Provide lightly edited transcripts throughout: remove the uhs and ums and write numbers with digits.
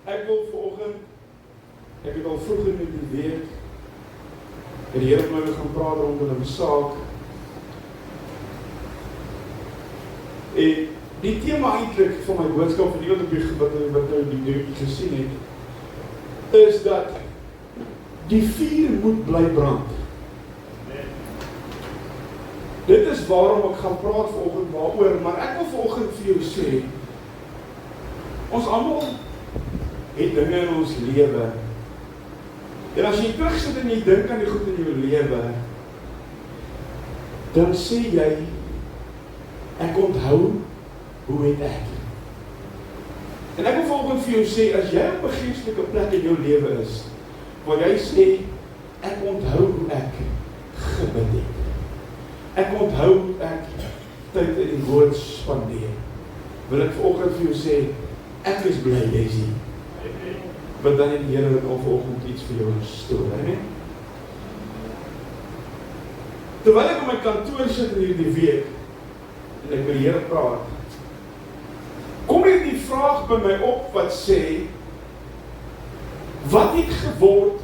Ek wil vanoggend, ek het al vroeg in die week, en die Here het my gaan praat rondom 'n saak. En die tema eintlik van my boodskap vir die wat nou die gesien het, is dat die vuur moet bly brand. Dit is waarom ek gaan praat vanoggend waaroor, maar ek wil vanoggend vir jou sê, ons almal het dinge in ons lewe. En as jy terugsit en jy dink aan die goed in jou lewe, dan sê jy, ek onthou, hoe het ek? En ek wil vanoggend vir jou sê, as jy op 'n geestelike plek in jou lewe is, waar jy sê, ek onthou hoe ek gebid het. Ek onthou hoe ek tyd in die woord spandeer. Wil ek vanoggend vir jou sê, ek is bly jy is hier. Want dan het die Here al vanoggend iets vir jou instoor, hè? Terwyl ek op my kantoor sit in hierdie week, en ek met die Here praat, kom hier die vraag by my op wat sê, wat het geword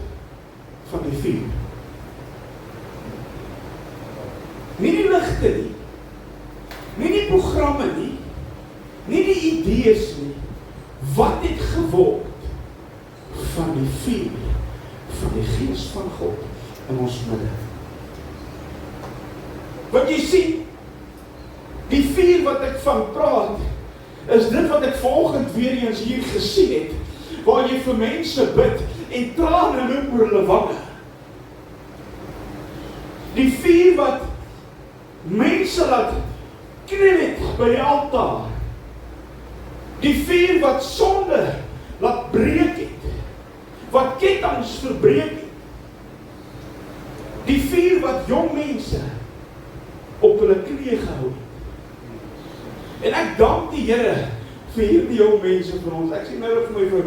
van die vuur? Nie die ligte nie, nie die programme nie, nie die idees nie, wat het geword van die vuur, van die Gees van God in ons midde? Want jy sien, die vuur wat ek van praat, is dit wat ek vanoggend weer eens hier gesien het, waar jy vir mense bid en trane loop oor hulle wange. Die vuur wat mense laat kniel het by die altaar. Die vuur wat sonde laat breek het, wat kettinge verbreek het. Die vuur wat jong mense op hulle knieë gehou het. En ek dank die Here vir hierdie jong mense van ons. Ek sê nou vir my vir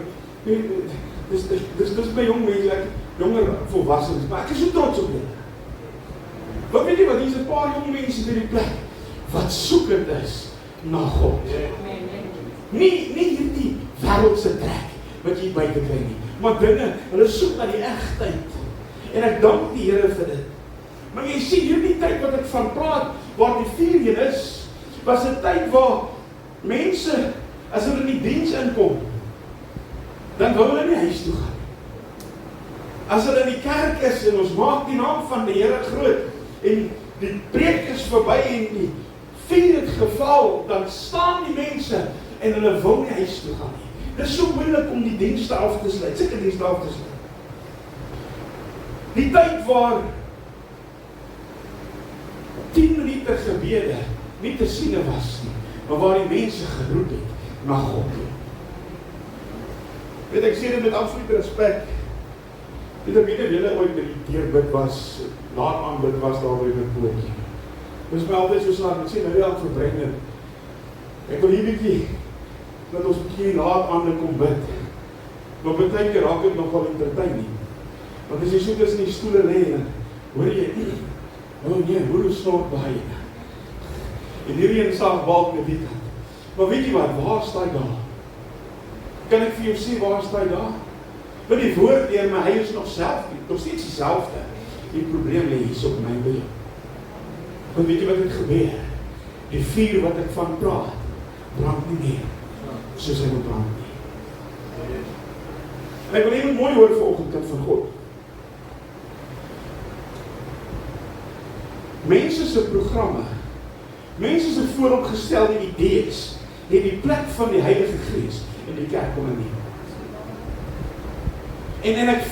dis my jong mense, ek jonger volwassenes, maar ek is so trots op julle. Wat weet jy wat, hier is 'n paar jong mense by die plek wat soekend is na God. Nie hierdie wêreldse trek wat jy buite kry nie, maar dinge, hulle soek na die egtheid. En ek dank die Here vir dit. Maar jy sien hierdie tyd wat ek van praat, waar die vuur hier is, was 'n tyd waar mense, as hulle in die diens inkom, dan wou hulle nie huis toe gaan. As hulle in die kerk is en ons maak die naam van die Here groot en die preek is verby en die vuur het geval, dan staan die mense en hulle wil nie huis toe gaan nie. Dit is so moeilik om die dienste af te sluit, seker dienste af te sluit. Die tyd waar 10 minute gebede nie te siene was nie, maar waar die mense geroep het na God. Weet ek sê dit met absolute respek. Weet ek weet julle ooit met die deurbid was, laat aanbid was daar by die poortjie. Dis my altyd so snaak, ek sê nou al verbrein. Ek wil hier bietjie dat ons bietjie laat aanbid kom bid. Maar baie keer raak dit nogal entertaining. Want as jy so tussen die stoele lê en hoor jy, oh nee, hoe snort baie. En hierdie een saak balk met die kant. Maar weet jy wat, waar staan daar? Kan ek vir jou sê, waar staan daar? Want die woord leer my, hy is nog steeds dieselfde. Die probleem lê hier op my by jou. Want weet jy wat het gebeur? Die vuur wat ek van praat, brand nie meer, soos hy moet brand nie. En ek wil even mooi hoor vanoggend kind van God. Mense se programme, mense se vooropgestelde idees, het die plek van die Heilige Gees in die kerk kom in. En ek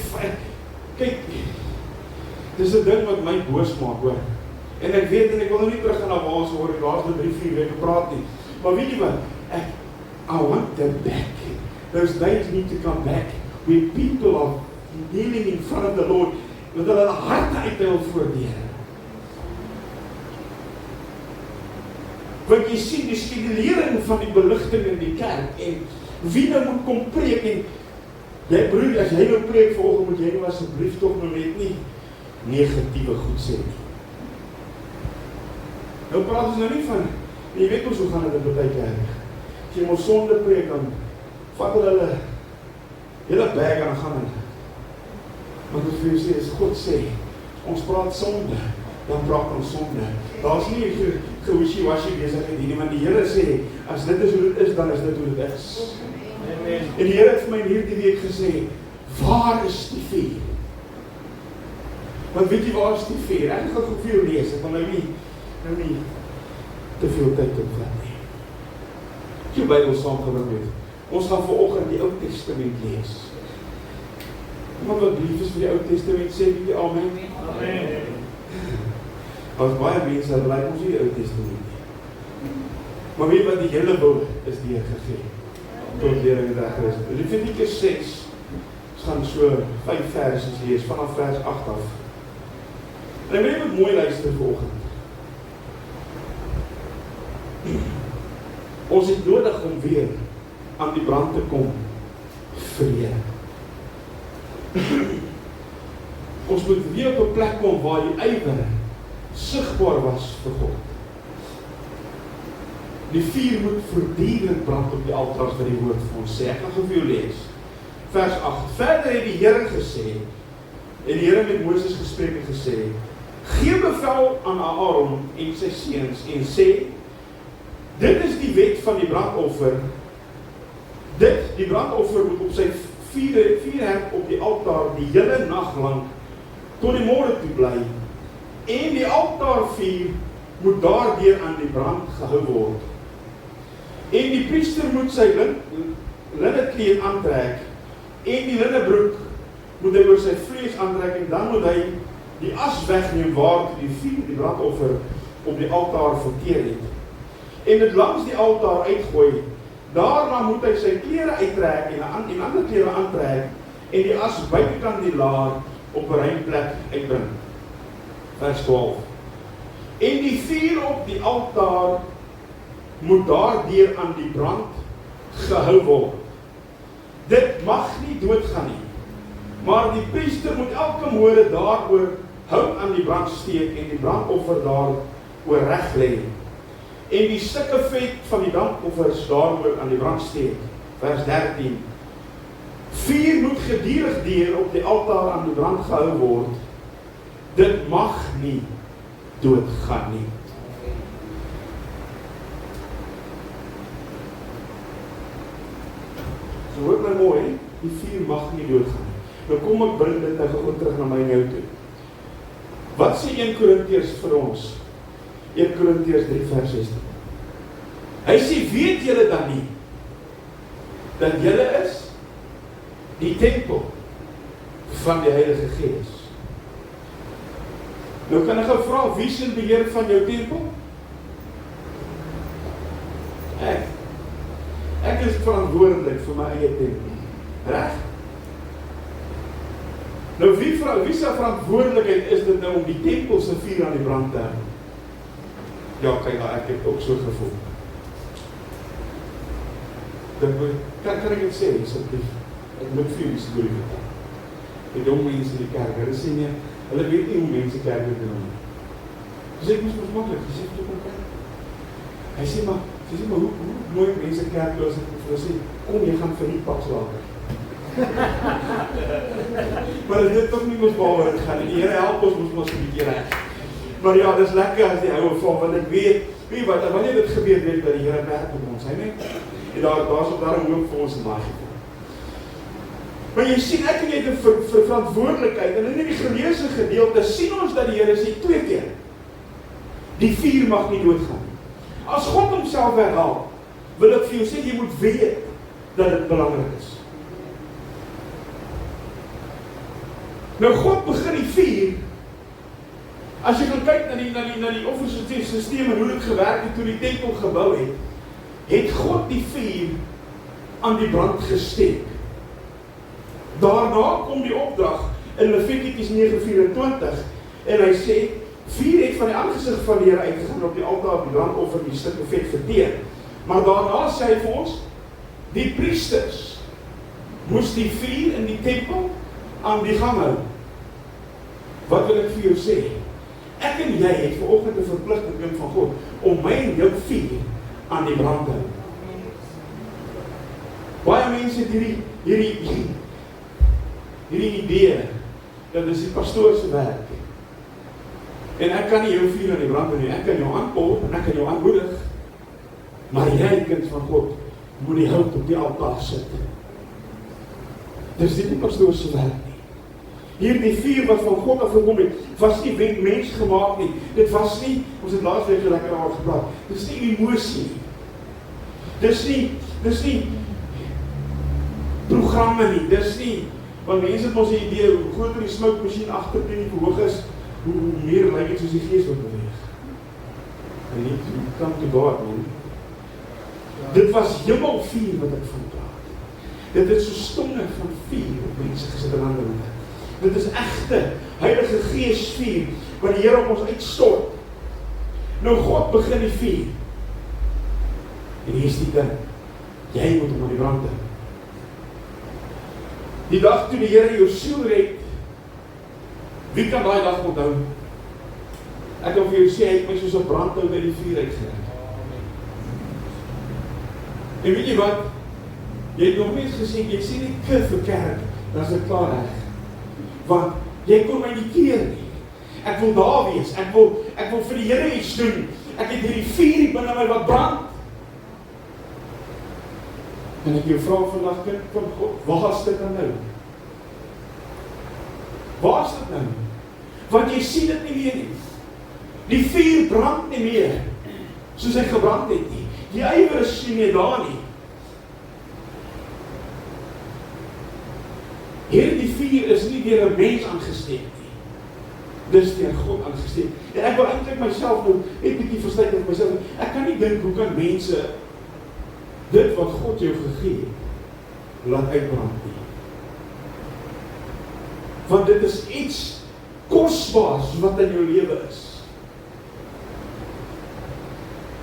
kyk, dis 'n ding wat my boos maak, hoor. En ek weet, en ek wil nou nie terug gaan na waar ons hoor, die laaste 3-4 weke praat nie. Maar weet jy wat, I want them back. Those days need to come back, where people are kneeling in front of the Lord, met hulle harte uithuil voor die Here. Want jy sien die skedulering van die beligting in die kerk, en wie nou moet kom preek, en jy broer, as jy nou preek vanoggend, moet jy nou asseblief tog nou net nie negatiewe goed sê nie. Nou praat ons nou nie van, jy weet ons hoe gaan dit in baie kerk. As jy ons sonde preek, dan vat hulle hele berg aan die gang. Maar wat vir jou sê, as God sê, ons praat sonde, dan praat ons sonde. Daar is nie gewishy-washy besigheid nie, want die Here sê, as dit is hoe dit is, dan is dit hoe dit is. Amen. En die Here het vir my hierdie week gesê, waar is die vuur? Want weet jy waar is die vuur? Ek gaan gou vir jou lees, ek wil nou nie te veel tyd opvat nie. As jy Bybel saamgebring het, ons gaan vanoggend die Ou Testament lees. Iemand wat lief is vir die Ou Testament, sê die amen. Amen. As baie mense, hulle like ons nie die Ou Testament nie. Maar weet wat die hele woord is die gegee. Tot lering en reg is. Levitikus 6, ons gaan so 5 verse lees, vanaf vers 8 af. En ek wil net mooi luister vanoggend. Ons het nodig om weer aan die brand te kom vir die Here. Ons moet weer op 'n plek kom waar die ywer sigbaar was vir God. Die vuur moet voortdurend brand op die altars wat die woord vir ons sê. Ek gaan vir jou lees. Vers 8. Verder het die Here gesê, en die Here met Moses gespreek en gesê, gee bevel aan Aaron en sy seuns en sê, dit is die wet van die brandoffer. Die brandoffer moet op sy vuurhek op die altaar die hele nag lang tot die môre toe bly. En die altaarvuur moet daardeur aan die brand gehou word. En die priester moet sy linnekleed aantrek en die linnebroek moet hy oor sy vlees aantrek en dan moet hy die as wegneem waar die vuur die brandoffer op die altaar verteer het. En dit langs die altaar uitgooi. Daarna moet hy sy klere uittrek en ander klere aantrek en die as buitekant die laar op 'n rein plek uitbring. Vers 12. En die vuur op die altaar moet daardeur aan die brand gehou word. Dit mag nie doodgaan nie, maar die priester moet elke môre daaroor hout aan die brand steek en die brandoffer daaroor reg lê. En die stukke vet van die brandoffers daaroor aan die brand steek. Vers 13. Vuur moet gedurig deur op die altaar aan die brand gehou word. Dit mag nie doodgaan nie. So hoor my mooi, die vuur mag nie doodgaan nie. Nou kom ek bring dit nou terug na my en jou toe. Wat sê 1 Korintiërs vir ons? 1 Korintiërs 3 vers 16. Hy sê, weet julle dan nie, dat julle is die tempel van die Heilige Gees? Nou kan ek gou vra, wie sien beheer van jou tempel? Ek is verantwoordelik vir my eie tempel. Reg? Nou wie se verantwoordelikheid is dit nou om die tempel se vuur aan die brand te hou? Ja, kyk, ek het ook so gevoel. Kan ek dit sê, asseblief? Ek moet vir julle storie vertel. Die jong mense in die kerk, hulle sê nie, hulle weet nie hoe mense kerk doen nie. Dus ek moes maklik, jy sê vir jou kerk. Hy sê maar, hoe nooit mense kerk loos het, hulle sê, kom jy gaan vir die paks later. Maar dit toch nie moes waaroor het gaan, die Here help ons moes een bietjie reg. Maar ja, dit is lekker as die ouwe van, want ek weet wat, wanneer dit gebeur, weet dat die Here werk op ons, hy net. En daar is ook daarom hoop vir ons in daai geval. Maar jy sien, ek en jy het 'n verantwoordelikheid, en in die geleesde gedeelte sien ons dat die Here sê 2 keer, die vuur mag nie doodgaan. As God homself herhaal, wil ek vir jou sê, jy moet weet dat dit belangrik is. Nou God begin die vuur, as jy gaan kyk na die offersysteem en hoe dit gewerk het toe die tempel gebou het God die vuur aan die brand gesteek. Daarna kom die opdrag in Levitikus 9:24 en hy sê, vuur het van die aangesig van die Here uitgegaan op die altaar op die brandoffer die stukke vet verteer. Maar daarna sê hy vir ons, die priesters moes die vuur in die tempel aan die gang hou. Wat wil ek vir jou sê? Ek en jy het vanoggend 'n verpligting kind van God om my en jou vuur aan die brand te hou. Baie mense het hierdie idee, dat is die pastoor se werk. En ek kan nie jou vuur aan die brand doen nie, ek kan jou aankol, en ek kan jou aanmoedig, maar jy, kind van God, moet die hout op die altaar sit. Dis nie pastoor se werk nie. Hierdie vuur wat van God afgekom het, was nie mens gemaak nie. Dit was nie, ons het laas week lekker daaroor gepraat, dit is nie emosie nie. Dis nie programme nie, dis nie, want mense het ons die idee, hoe groter die smoukmasjien agter die verhoog is, hoe meer lyk het soos die gees wat beweeg. En nie, come to God, man. Dit was hemelvuur wat ek van praat. Dit het so stonge van vuur op mense gesit in ander woorde. Dit is egte Heilige Gees vuur wat die Here op ons uitstort. Nou God begin die vuur. En hier is die ding. Jy moet hom aan die brand hou. Die dag toe die Here jou siel red, wie kan daai dag onthou? Ek wil vir jou sê, hy het my soos 'n brandhout uit die vuur uitgered. En weet jy wat? Jy het nog nie eens gesê, jy sê nie vir kerk, dan is dit klaar reg. Want jy kon my nie keer nie. Ek wil daar wees, ek wil vir die Here iets doen. Ek het hierdie vuur binne my wat brand. En ek jou vra vandag, kind van God, waar is dit nou? Waar is dit nou? Want jy sien dit nie meer nie. Die vuur brand nie meer, soos hy gebrand het nie. Die ywer is nie meer daar nie. Hierdie vuur is nie deur 'n mens aangesteek nie. Dis deur God aangesteek. En ek wil eintlik myself nou net 'n bietjie verstaan vir myself. Ek kan nie dink hoe kan mense dit wat God jou gegee het, laat uitbrand nie. Want dit is iets kosbaars wat in jou lewe is.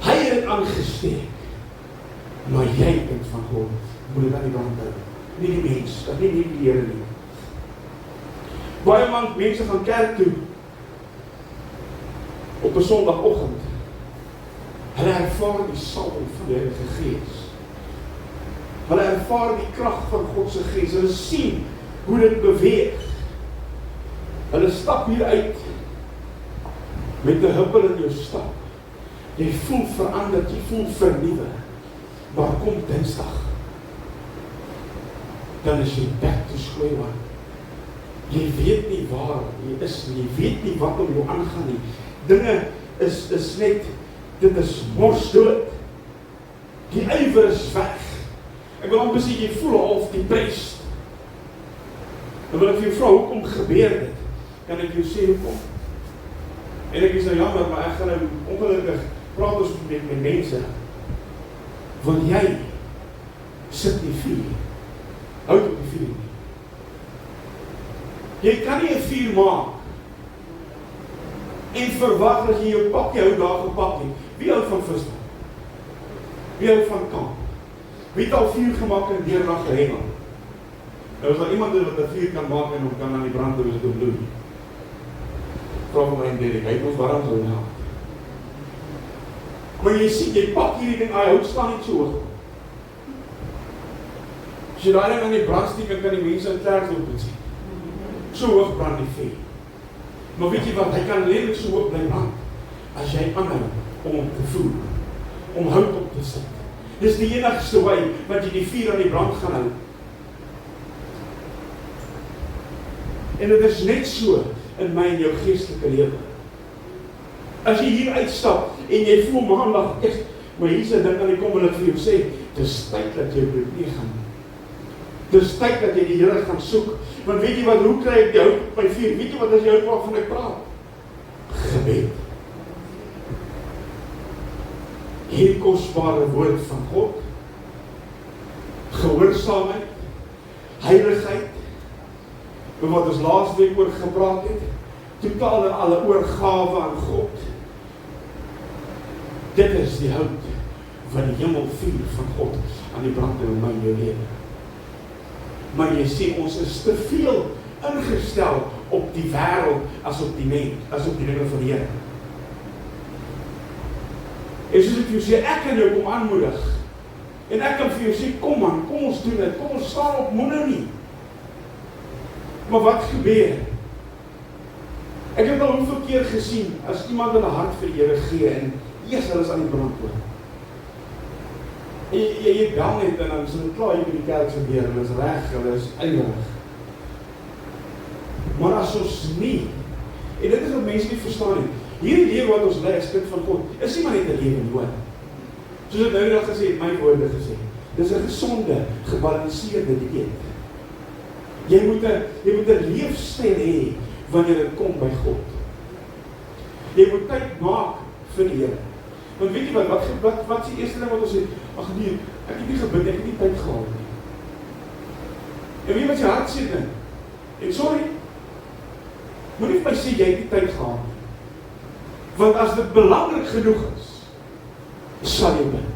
Hy het dit aangesteek. Maar jy, kind van God, moet dit aan die brand hou. Nie die mens, dat nie die Here nie. Baie mense gaan kerk toe op 'n Sondagoggend. Hulle ervaar die salwing van die Heilige Gees. Hulle ervaar die krag van God se Gees. Hulle sien hoe dit beweeg. Hulle stap hier uit met 'n huppel in jou stap. Jy voel veranderd, jy voel vernuwe. Maar kom Dinsdag, dan is jy back to square one. Jy weet nie waar jy is nie, jy weet nie wat om jou aangaan nie. Dinge is net, dit is morsdood. Die ywer is weg. Ek wil amper sê, jy voel half depressed. Dan wil ek vir jou vra, hoekom gebeur dit? Kan ek jou sê hoekom? En ek is nou jammer, maar ek gaan nou ongelukkig praat ons met mense. Want jy sit nie vuur. Houd op die vuur nie. Jy kan nie 'n vuur maak en verwag dat jy jou pakkie hou daar gepak nie. Wie hou van visvang? Wie hou van kamp? Wie het al vuur gemaak en deurnag gehengel? Nou is daar iemand wat 'n vuur kan maak en hom kan aan die brand doen as dit bloei. Vra vir my en Derek, hy het ons warm sou help. Maar jy sien, jy pak hierdie ding, hy hout staan net so hoog. As jy daai ding aan die brand steek, kan die mense in kerk loop en sien. So hoog brand die vuur. Maar weet jy wat, hy kan letterlik so hoog bly brand, as jy aanhou om hom te voer, om hout op te sit. Dis die enigste wy wat jy die vuur aan die brand gaan hou. En dit is net so in my en jou geestelike lewe. As jy hier uitstap en jy voel maandag is, maar hier is 'n ding aan die kom en ek vir jou sê, dis tyd dat jy probeer gaan. Dis tyd dat jy die Here gaan soek. Want weet jy wat, hoe kry ek die hout op my vuur? Weet jy wat as jy hout waarvan ek praat? Gebed. Hierdie kosbare woord van God, gehoorsaamheid, heiligheid, wat ons laas week oor gepraat het, totaal en alle oorgawe aan God. Dit is die hout van die hemelvuur van God aan die brand in my en jou lewe. Maar jy sê, ons is te veel ingestel op die wêreld as op die mens, as op die dinge van die Here. En soos ek vir jou sê, ek kan jou kom aanmoedig. En ek kan vir jou sê, kom man, kom ons doen dit, kom ons staan op, moenie nie. Maar wat gebeur? Ek het al hoeveel keer gesien, as iemand in 'n hart vir die Here gee, en hulle is aan die brand hoor. Jy bel net, en dan is hulle klaar hier by die kerk gebeur, hulle is reg, hulle is ywerig. Maar as ons nie, en dit is wat mense nie verstaan nie, hierdie lewe wat ons lei, is kind van God, is nie maar net 'n lewe nie hoor. Soos ek nou die dag gesê het, my woorde gesê, dis 'n gesonde, gebalanseerde dieet. Jy moet 'n leefstyl hê wanneer dit kom by God. Jy moet tyd maak vir die Here. Want weet jy wat is die eerste ding wat ons sê? Ag nee, ek het nie gebid, ek het nie tyd gehad nie. En weet jy wat jy hart sê ding? En sorry, moenie vir my sê jy het nie tyd gehad nie. Want as dit belangrik genoeg is, sal jy bid.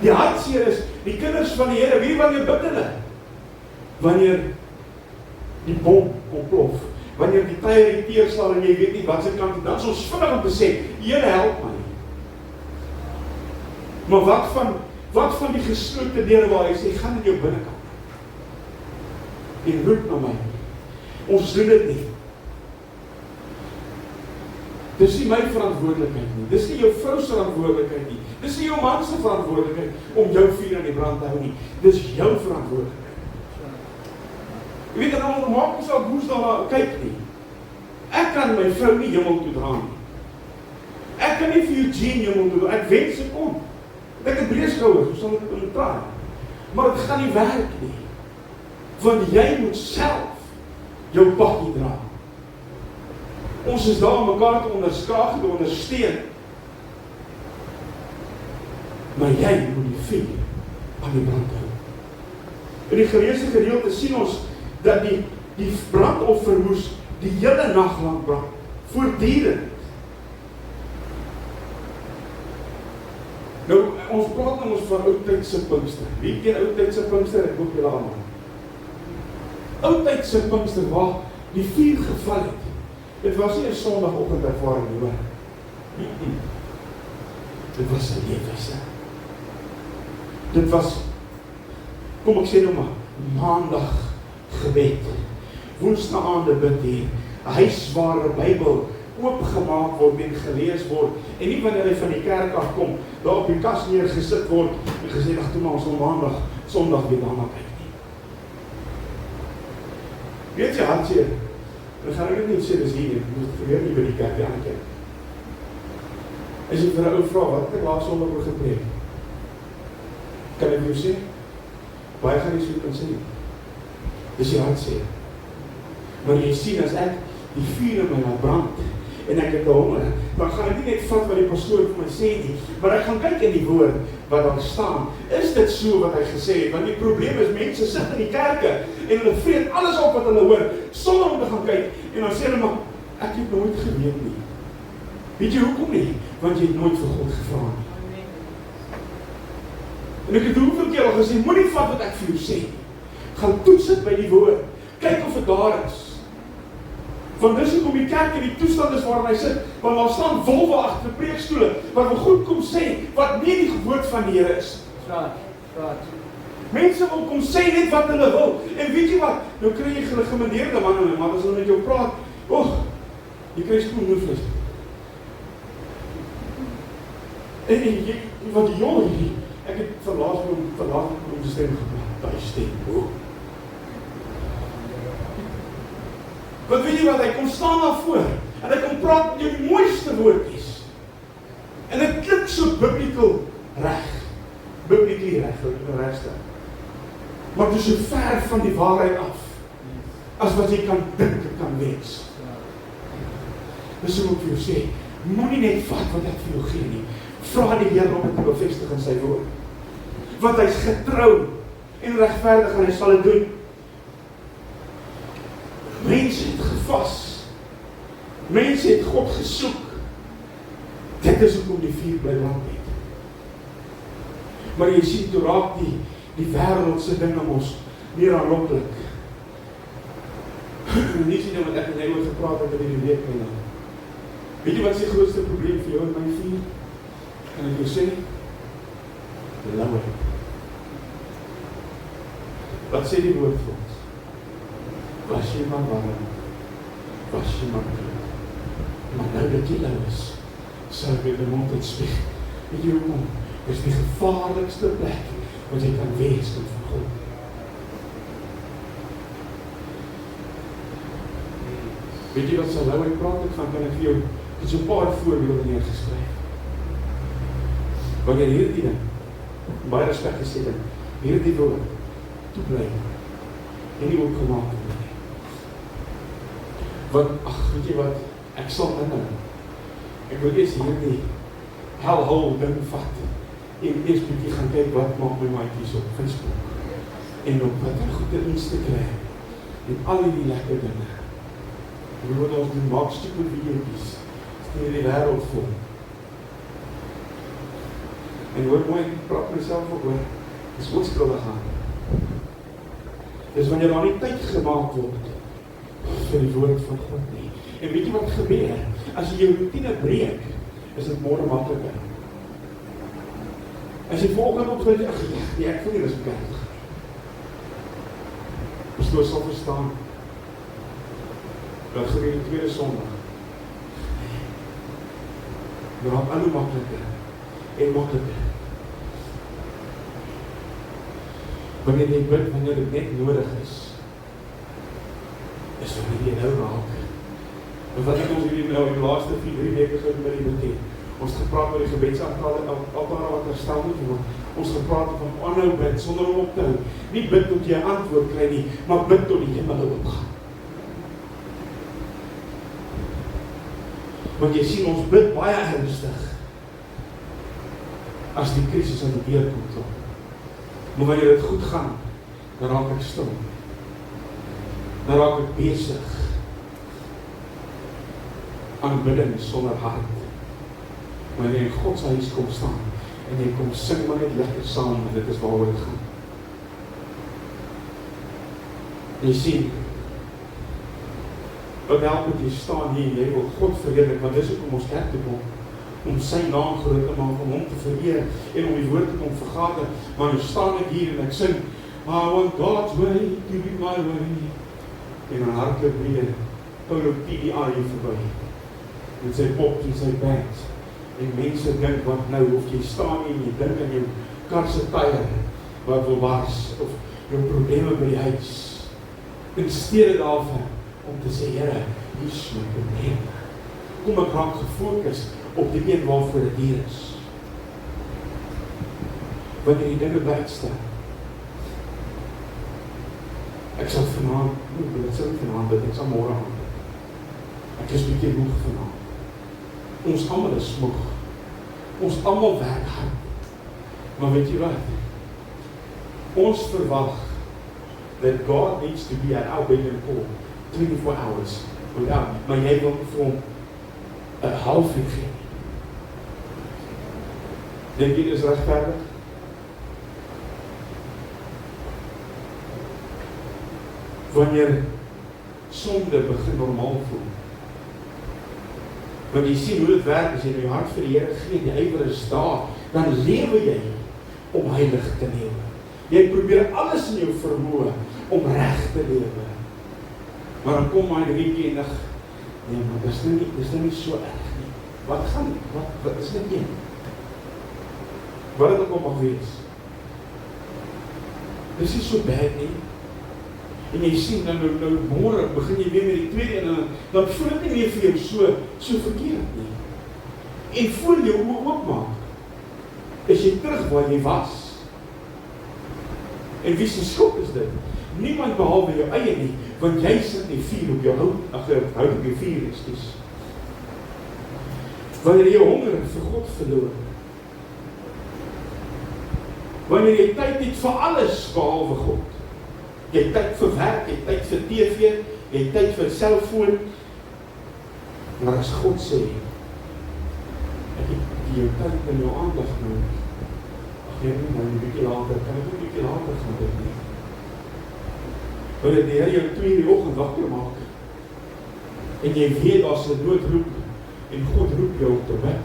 Die hartseer is, die kinders van die Here, wie wanneer bid hulle? Wanneer die bom ontplof, wanneer die tye teerstaan en jy weet nie wat se kant, dan is ons vinnig om te sê, Here help my. Maar wat van die geslote deure waar hy sê, gaan in jou binnekant en roep na my. Ons doen dit nie. Dis nie my verantwoordelikheid nie. Dis nie jou vrou se verantwoordelikheid nie. Dis nie jou man se verantwoordelikheid om jou vuur aan die brand te hou nie. Dis jou verantwoordelikheid. Jy weet, en dan maak ons al woens daar kyk nie. Ek kan my vrou nie hemel toe dra nie. Ek kan nie vir Eugene hemel toe dra. Ek wens ek kon. Ek het breë skouers, hoe sal ek in praat? Maar dit gaan nie werk nie. Want jy moet self jou pakkie dra. Ons is daar om mekaar te onderskraag en te ondersteun. Maar jy moet die vuur aan die brand hou. In die geleesde gedeelte sien ons dat die brandoffer moes die hele nag lang brand, voortdurend. Nou, ons praat nou ons van oudtydse Pinkster. Wie ken oudtydse Pinkster? Ek hoop julle almal. Oudtydse Pinkster waar die vuur geval het. Dit was nie 'n Sondagoggend ervaring nie, hoor. Dit was 'n lewenswyse. Dit was, kom ek sê nou maar, Maandag gebed, Woensdaande bid hier, 'n huis waar 'n Bybel oopgemaak word en gelees word, en nie wanneer hy van die kerk afkom, daar op die kas neergesit word en gesê, ag toe maar ons Maandag, Sondag weer daarna kyk nie. Weet jy, hartseer, dan gaan ek nie sê, dis hier, jy moet gebeur nie by die kerk, die ander kerk. As jy vir 'n ou vra, wat het ek laas Sondag oor gepreek? Kan ek jou sê? Baie gaan nie so kan sê. Dis die hartseer. Maar jy sien, as ek die vuur in my laat brand, en ek het honger, dan gaan ek nie net vat wat die pastoor vir my sê nie, maar ek gaan kyk in die woord wat daar staan. Is dit so wat hy gesê het? Want die probleem is, mense sit in die kerke, en hulle vreet alles op wat hulle hoor, sonder om te gaan kyk, en dan sê hulle maar, ek het nooit geweet nie. Weet jy hoekom nie? Want jy het nooit vir God gevra nie. En ek het hoeveel keer al gesê, moenie vat wat ek vir jou sê. Gaan toets dit by die woord. Kyk of dit daar is. Want dis hoekom die kerk in die toestand is waarin hy sit, want daar staan wolwe agter preekstoele, wat wil goed kom sê, wat nie die woord van die Here is. Mense wil kom sê net wat hulle wil. En weet jy wat? Nou kry jy gemeneerde manne, maar as hulle met jou praat, jy kry spoelmoedvlees. En jy, wat die jonge hier, ek het verlaat om die stem gepraat, die stem, Want weet jy wat, hy kom staan daar voor, en hy kom praat met jou die mooiste woordjies. En dit klink so biblical reg, regste. Maar dit is so ver van die waarheid af, as wat jy kan dink, kan wees. Dis hoe ek vir jou sê, moenie net vat wat ek vir jou gee nie. Vra die Here om dit te bevestig in sy woord. Want hy is getrou en regverdig en hy sal dit doen. Mense het gevas. Mense het God gesoek. Dit is hoekom die vuur bly brand het. Maar jy sien, toe raak die wêreldse dinge ons meer aanloklik. Nie sien nou wat ek net oor gepraat het in die week nie. Weet jy wat is die grootste probleem vir jou en my vuur? Kan ek jou sê? Langer. Wat sê die woord vir ons? was jy maar warm, was jy maar koud. Maar nou dat jy nou is, sal ek die mond uitspreek. Weet jy hoekom? Dit is die gevaarlikste plek wat jy kan wees van God. Weet jy wat Salou en praat ek van, kan ek vir jou so 'n paar voorbeelde neergeskryf. Wanneer hierdie ding, baie respek gesê dit, hierdie woord, toe bly, en nie ook gemaak word nie. Want, weet jy wat, ek sal inhou. Ek wil eers hierdie hellhole ding vat, en eers bietjie gaan kyk wat maak my maatjies op Facebook, en op wat er goed in Instagram, en al die lekker dinge. Hoe word ons doen, maak stupid video's, stuur die wêreld vol. En hoor mooi, ek praat myself op hoor, dis onskuldig aan. Dis wanneer daar nie tyd gemaak word vir die woord van God nie. En weet jy wat gebeur? As jy jou routine breek, is dit môre makliker. As jy volgende op weet, ek voel nie dis bekend. Pastoor sal verstaan. Dat gebeur die tweede Sondag. Dat raak al hoe makliker en makliker. Wanneer jy bid, wanneer dit net nodig is wanneer jy nou raak. En wat het ons hierdie nou in die laaste 4-3 weke gedoen met die bid? Ons het gepraat oor die gebedsaltare wat herstel moet word. Ons gepraat van aanhou bid sonder om op te hou. Nie bid tot jy 'n antwoord kry nie, maar bid tot die hemel oopgaan. Want jy sien, ons bid baie ernstig as die krisis aan die deur kom. Maar wanneer dit goed gaan, dan raak ek stil. Dan raak ek besig aanbidding sonder hart. Wanneer jy in God se huis kom staan en jy kom sing maar net lekker saam, en dit is waaroor dit gaan. Jy sien, wat help het jy staan hier en jy wil God verheerlik, want dis hoekom ons kerk toe kom, om sy naam groot te maak, om hom te vereer en om die woord te kom vergader. Maar nou staan ek hier en ek sing, I want God's way to be my way. En dan hardloop weer Paulo PDI hier verby met sy pop en sy band. En mense dink wat nou, of jy staan hier en jy dink aan jou kar se tyre wat wil bars, of jou probleme by die huis. In steede daarvan om te sê, Here, hier is my probleem. Kom ek raak gefokus op die een waarvoor dit hier is. Wanneer die dinge buitstaan. Ek sal vanaand, ek sal môre aan. Ek is bietjie moeg vanaand. Ons almal is moeg. Ons almal werk hard. Maar weet jy wat? Ons verwag that God needs to be at our beck and call 24 hours. Maar jy wil vir hom 'n halfuur gee. Dink jy dis regverdig? Wanneer sonde begin normaal voel. Want jy sien hoe dit werk, as jy in jou hart vir die Here gee, die ywer is daar, dan lewe jy om heilig te lewe. Jy probeer alles in jou vermoë om reg te lewe. Maar dan kom my weekendig, nee, maar dis nou nie so erg nie. Wat gaan, wat is net een? Wat het ook al mag wees? Dis nie so bad nie. En jy sien, nou môre begin jy weer met die tweede, en dan voel dit nie meer vir jou so verkeerd nie. En voor jou oopmaak, is jy terug waar jy was. En wie se skuld is dit? Niemand behalwe jou eie nie, want jy sit die vuur op jou hout op jou vuur, ekskuus. Wanneer jy honger vir God verloor, wanneer jy tyd het vir alles behalwe God, jy het tyd vir werk, jy het tyd vir TV, jy het tyd vir selfoon, maar as God sê, ek het jou tyd in jou aandag nodig, ag jy nie, nou 'n bietjie later, kan ek 'n bietjie later gaan dit nie. Wanneer die Here jou 2 in die oggend wakker maak, en jy weet daar's 'n noodroep, en God roep jou op te bid,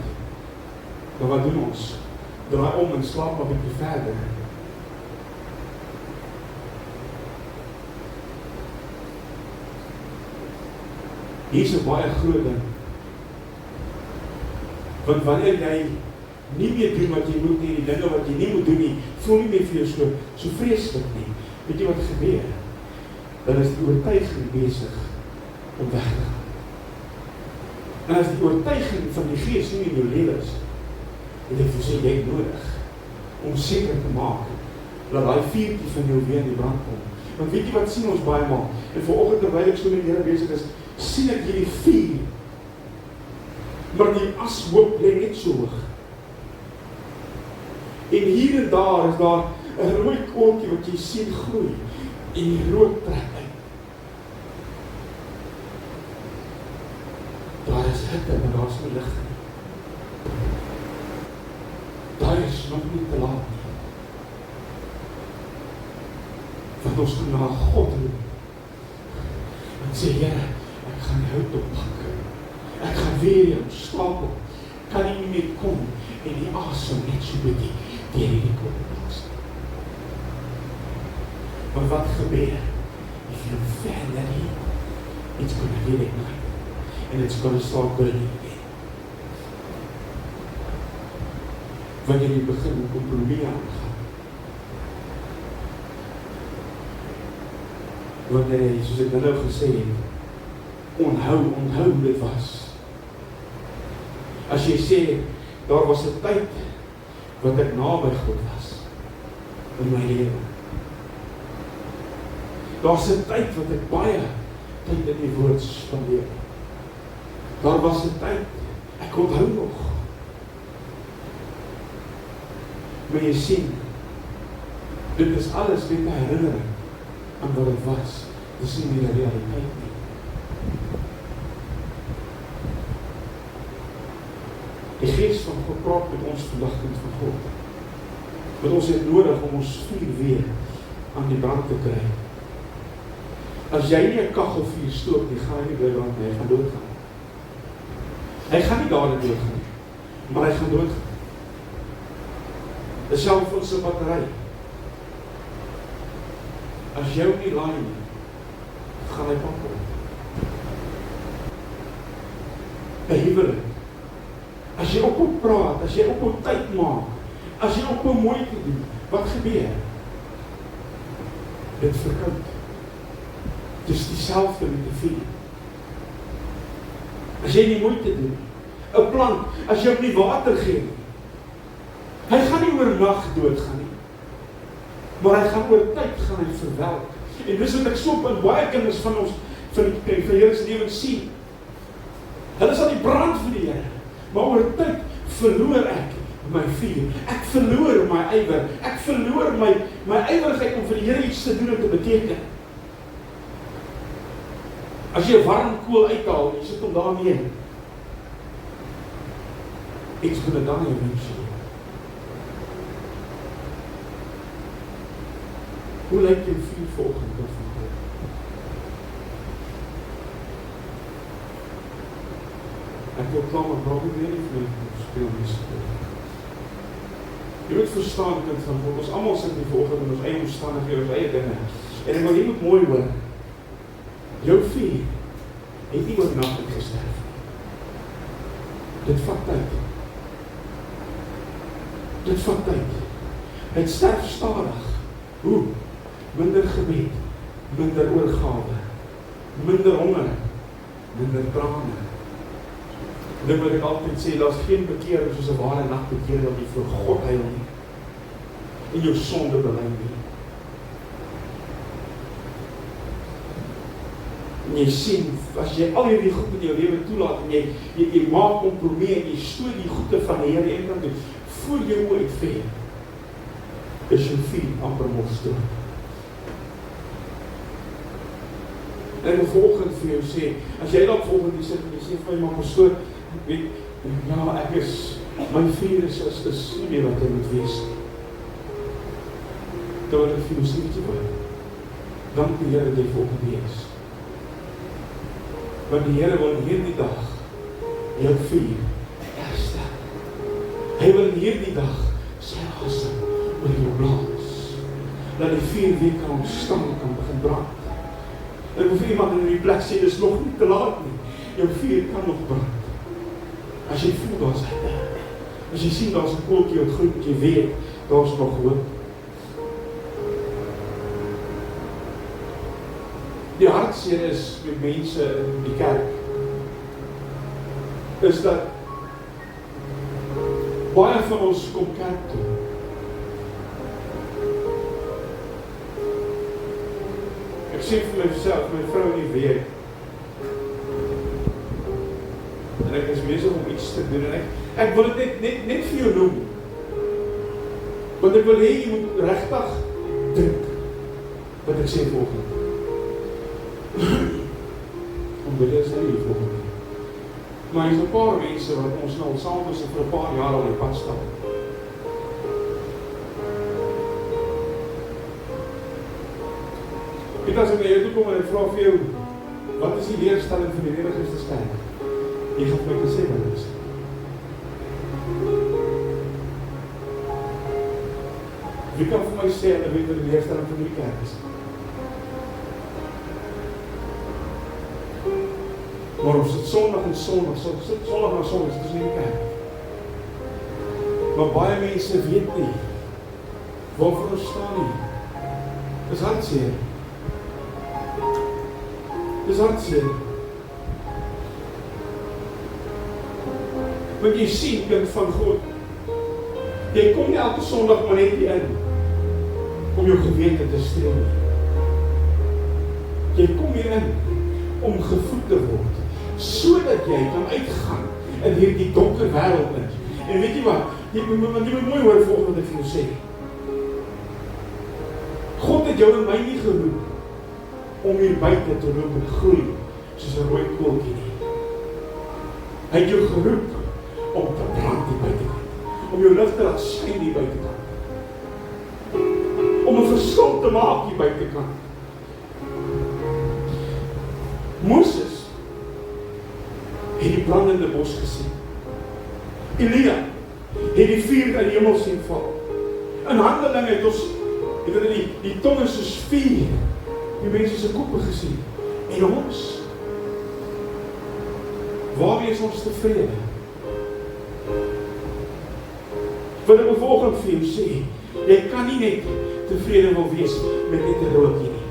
dan wat doen ons? Draai om en slaap maar 'n bietjie verder. Hier is 'n baie groot ding. Want wanneer jy nie meer doen wat jy moet nie, die dinge wat jy nie moet doen nie, voel nie meer vir jou so vreeslik nie. Weet jy wat gebeur? Dan is die oortuiging besig om weg te gaan. En as die oortuiging van die Gees nie in jou lewe is, en ek sê jy het nodig om seker te maak dat daai vuurtjie van jou weer in die brand kom. Want weet jy wat sien ons baie maal? En vanoggend terwyl ek so met die Here besig is, sien ek hierdie vuur, maar die ashoop lê net so hoog. En hier en daar is daar 'n rooi kooltjie wat jy sien groei, en die rook trek uit. Daar is hitte, maar daar is nie lig nie. Daar is nog nie te laat nie. Want ons kan na God roep en sê, Here, ek gaan die hout oppak. Ek gaan weer jou stapel. Kan nie meer kom en die asem net so bietjie deur hierdie kop plaas. Maar wat gebeur? If you fan that heat, it's gonna get ignited. And it's gonna start burning again. Wanneer jy begin met kompromie aangaan, wanneer jy, soos ek nou gesê het, onthou hoe dit was. As jy sê, daar was 'n tyd wat ek naby God was in my lewe. Daar's 'n tyd wat ek baie tyd in die woord spandeer. Daar was 'n tyd, ek onthou nog. Maar jy sien, dit is alles net 'n herinnering aan wat dit was. Dit is nie meer 'n realiteit nie. Die Gees van God praat met ons vandag kind van God. Want ons het nodig om ons vuur weer aan die brand te kry. As jy nie 'n kaggelvuur stook nie, gaan hy nie bly brand nie, hy gaan doodgaan. Hy gaan nie dadelik doodgaan nie, maar hy gaan doodgaan. Dis selfs 'n battery. As jy nie laai nie, gaan hy pak. 'n huwelik. As jy ophou praat, as jy ophou tyd maak, as jy ophou moeite doen, wat gebeur? Dit verkoud. Dis dieselfde met die vuur. As jy nie moeite doen, 'n plant, as jy hom nie water gee nie, hy gaan nie oornag doodgaan nie, maar hy gaan oor tyd gaan hy verwelk. En dis wat ek so in baie kinders van ons, van Here se lewens sien. Hulle is aan die brand vir die Here, maar oor tyd verloor ek my vuur. Ek verloor my ywer. Ek verloor my ywerigheid om vir die Here iets te doen en te beteken. As jy 'n warm kool uithaal, jy sit hom daar neer. It's gonna die eventually. Hoe lyk jou vuur volgende van God? Ek wil klaar, maar praat weer nie vir my speel nie. Jy moet verstaan, kind van God, ons almal sit hier volgende in ons eie omstandighede, ons eie dinge. En ek wil jy moet mooi hoor, jou vuur het nie oornag gesterf. Dit vat tyd. Dit vat tyd. Het sterf stadig. Hoe? Minder gebed, minder oorgawe, minder honger, minder trane. Dit wat ek altyd sê, daar is geen bekering soos 'n ware nagbekering wat jy voor God huil nie, en jou sonde bely nie. En jy sien, as jy al hierdie goed in jou lewe toelaat, en jy maak kompromie, en jy stoot die goede van die Here en dan doen, voor jou ooit ver, is jou vuur amper mos dood. En ek wil volgend vir jou sê, as jy dan volgend die sit en jy sê vir my, maar pastoor, weet, ja, ek is, my vuur is nie meer wat hy moet wees. Terwyl ek vir jou sê, weet jy wat, dank die Here dat jy volgend wees. Want die Here wil in hierdie dag jou vuur herstel. Hy wil in hierdie dag sy asem oor jou blaas, dat die vuur weer kan ontstaan, kan begin brand. Ek wil vir iemand in die plek sê, dis nog nie te laat nie. jou vuur kan nog brand. As jy voel daar's hitte, as jy sien daar's 'n koeltjie wat gloei, jy weet daar's nog hoop. Die hartseer is met mense in die kerk, is dat baie van ons kom kerk toe. Ek sê vir myself, my vrou nie weet, en ek is besig om iets te doen, en ek wil dit net vir jou noem, want ek wil hê jy moet regtig dink wat ek sê volgende. Omdat jy is nie volgende. Maar hier is 'n paar mense wat ons nou saam is vir 'n paar jaar al die pad stap. Ek as ek na jou toe kom en ek vra vir jou, wat is die leerstelling van die Here Christus kerk? Jy gaan vir my sê wat dit is. Wie kan vir my sê en weet wat die leerstelling van die kerk is? Maar ons sit Sondag en Sondag, sit Sondag na Sondag, dit is nie die kerk. Maar baie mense weet nie waarvoor ons staan nie. Dis hartseer. Dis hartseer. Want jy sien, kind van God, jy kom nie elke Sondag maar net hier in om jou gewete te streel nie. Jy kom hier in om gevoed te word, sodat jy kan uitgaan in hierdie donker wêreld in. En weet jy wat? Jy moet mooi hoor volgens wat ek vir jou sê. God het jou en my nie geroep om hier buite te loop en groei soos 'n rooi koeltjie nie. Hy het jou geroep om te brand die buitekant, om jou lig te laat skyn die buitekant, om 'n verskil te maak die buitekant. Moses het die brandende bos gesien. Elia het die vuur uit die hemel sien val. In Handelinge het ons die tonge soos vuur die mense se koppe gesien. En ons, waarmee is ons tevrede? Wat ek volgens vir jou sê, jy kan nie net tevrede wil wees met net 'n roodjie nie.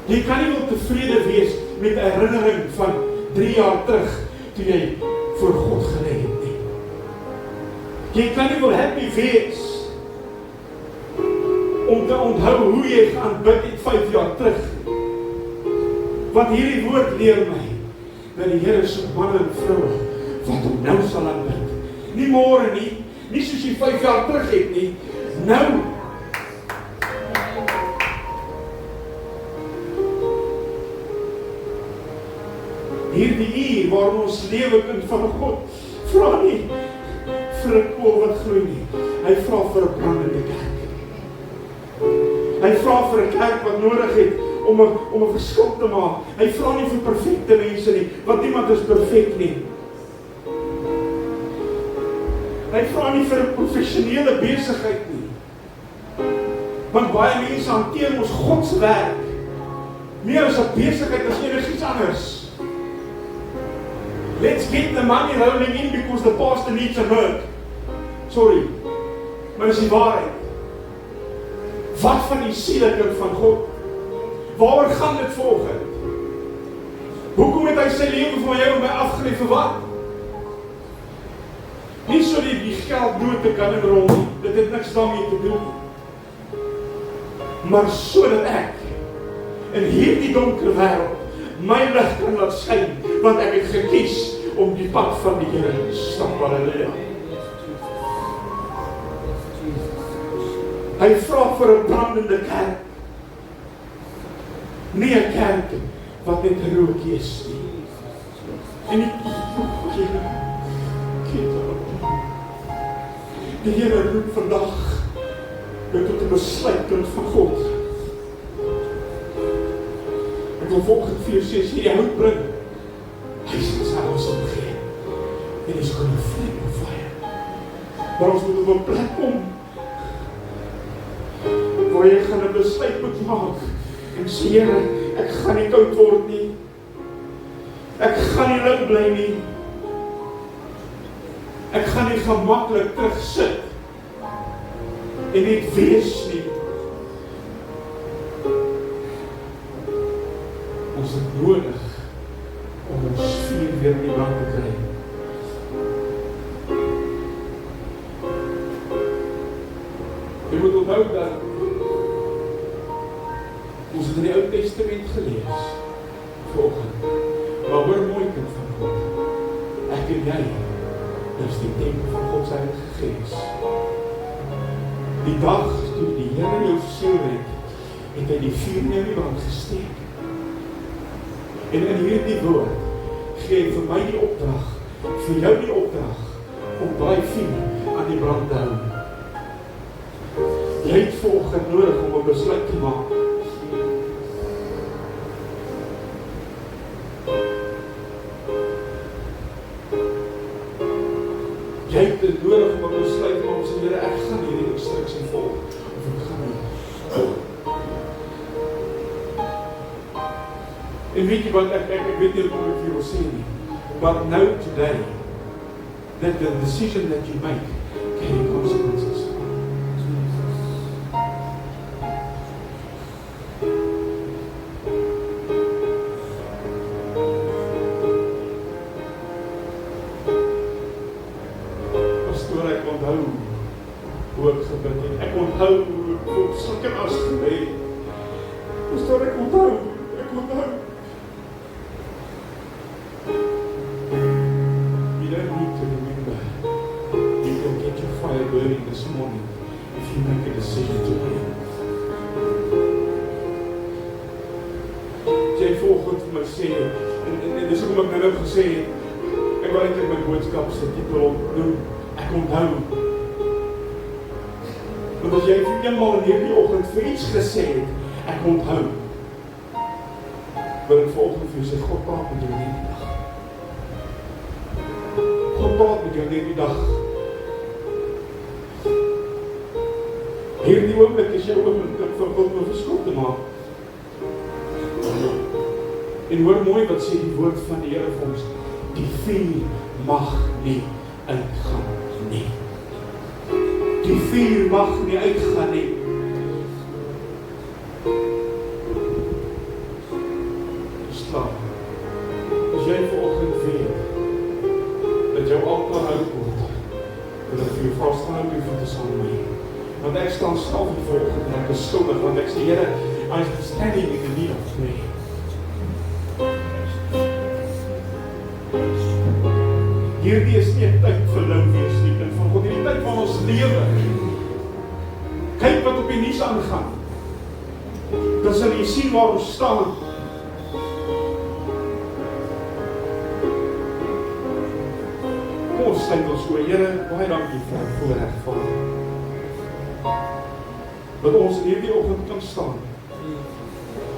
Jy kan nie wel tevrede wees met 'n herinnering van 3 jaar terug toe jy voor God gelê het nie. Jy kan nie wel happy wees om te onthou hoe jy aanbid het 5 jaar terug. Want hierdie woord leer my dat die Here se manne en vroue wat hom nou sal aanbid. Nie môre nie, nie soos jy 5 jaar terug het nie, nou. Hierdie uur waar ons lewe kind van God vra nie vir 'n kool wat gloei nie. Hy vra vir 'n brandende kerk. Hy vra vir 'n kerk wat nodig het om 'n verskil te maak. Hy vra nie vir perfekte mense nie, want niemand is perfek nie. Hy vra nie vir 'n professionele besigheid nie. Want baie mense hanteer ons God se werk meer as 'n besigheid as enigiets anders. Let's get the money rolling in because the pastor needs a work. Sorry, maar dis die waarheid. Wat van die sielekind van God? Waaroor gaan dit volgens? Hoekom het hy sy lewe vir jou en my afgelê vir wat? Nie so die geld dood te kan inrol nie, dit het niks daarmee te doen. Maar sodat ek in hierdie donker wêreld my lig kan laat skyn, want ek het gekies om die pad van die Here te stap. Halleluja. Hy vra vir 'n brandende kerk. Nie 'n kerk wat net 'n rookie is nie. En die Here roep vandag jou tot 'n besluit kind van God. Ek wil volgens vir jou sê, as jy die hout bring, hy sal sy ons omgee. En hy is going to flame of fire. Maar ons moet op 'n plek kom waar jy gaan 'n besluit moet maak en sê, Here, ek gaan nie koud word nie. Ek gaan nie lang bly nie. Ek gaan nie gemaklik terug sit en net wees nie. Ons het nodig om ons vuur weer in die brand te kry. Jy moet onthou dat ons het in die Ou Testament gelees vanoggend. Maar hoor mooi, kind van God. Ek en jy is die tempel van God se Heilige Gees. Die dag toe die Here jou siel red, het hy die vuur in die brand gesteek. En in hierdie woord gee hy vir my die opdrag, vir jou die opdrag, om daai vuur aan die brand te hou. Jy het vanoggend nodig om 'n besluit te maak. Jy het nodig om 'n besluit te maak, sê Here, ek gaan hierdie instruksie volg, of ek gaan nie. En weet jy wat, ek weet nie hoe ek vir jou sê nie, but know today, that the decision that you make carry consequences. Pastoor, ek onthou hoe ek gebid het. Ek onthou hoe ek op sulke as gelê het. Pastoor, ek onthou. You don't need to remember. You will get your fire burning this morning if you make a decision today. Jy volgens vir my sê, en dis hoekom ek nou gesê het, ek wil eintlik my boodskap se titel opnoem, ek onthou. Want as jy eenmal in hierdie oggend vir iets gesê het, ek onthou, wil ek vanoggend vir jou sê, God praat met jou hierdie dag. God praat met jou hierdie dag. Hierdie oomblik is jou oomblik vir God om 'n verskil te maak. En hoor mooi wat sê die woord van die Here vir ons. Die vuur mag nie uitgaan nie. Die vuur mag nie uitgaan nie. Slaap. As jy vanoggend weet dat jou altaar hout word, wil ek vir jou vasthou en vir te saam mee. Want ek staan self hier vanoggend en ek is skuldig, want ek sê, Here, I'm standing in the need of prayer. Hierdie is nie 'n tyd vir lou wees nie, kind van God, hierdie tyd van ons lewe. Kyk wat op die nuus aangaan. Dan sal jy sien waar ons staan. Kom ons sluit ons oë. Here, baie dankie vir die voorreg van dat ons in hierdie oggend kan staan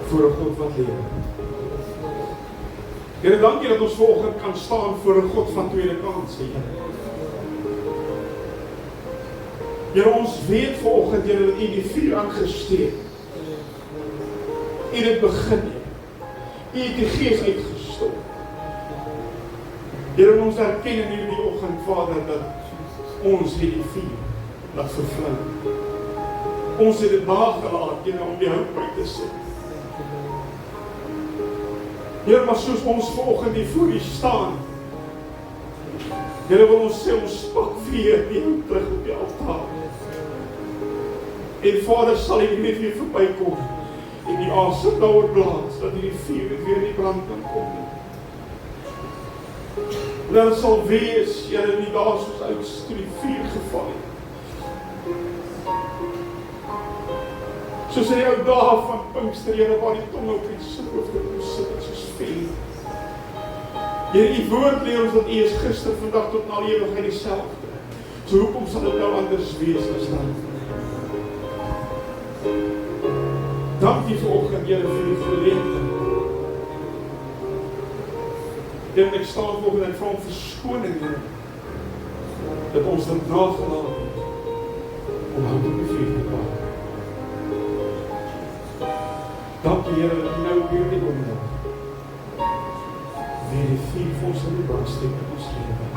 voor 'n God wat lewe. Here, dankie dat ons vanoggend kan staan voor 'n God van tweede kans, Here. Here, ons weet vanoggend, Here, dat U die vuur aangesteek. U het begin, U het die Gees uitgestort. Here, ons erken in hierdie oggend, Vader, dat ons het die vuur laat vervlou. Ons het dit nagelaat, Here, om die hout by te sit. Here, maar soos ons vanoggend hier voor U staan, Here, wil ons sê, ons pak weer die hout terug op die altaar. En Vader, sal U net weer verbykom en die asem daaroor blaas, dat die vuur weer in die brand kan kom. Dat het sal wees, Here, nie daar soos ouds toe die vuur geval het. Soos in die ou dae van Pinkster, Here, waar die tong op die hoofde moes sit, soos vuur. Here, U woord leer ons dat U is gister, vandag tot na ewigheid dieselfde. So hoekom sal dit nou anders wees as dan? Dankie vanoggend, Here, vir die geleentheid. Here, ek staan vanoggend en ek vra om verskoning, Here, dat ons dit nagelaat het om hout op die vuur te plaas. Dankie, Here, dat U nou weer die oomblik die vuur vir ons in die brand steek in ons lewe.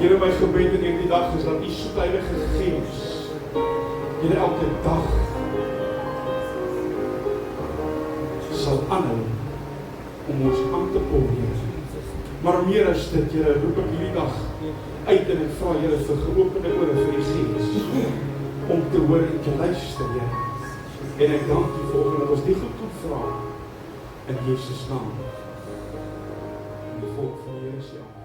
Here, my gebed in hierdie dag is dat U heilige Gees, Here, elke dag sal aanhou om ons aan te poreer. Maar meer as dit, Here, roep ek hierdie dag uit en ek vra, Here, vir geopende ore vir die Gees, om te hoor en te luister, Here. En ek dank U volgende dat ons die goed kan vra in Jesus naam. En die volk van die Here sê,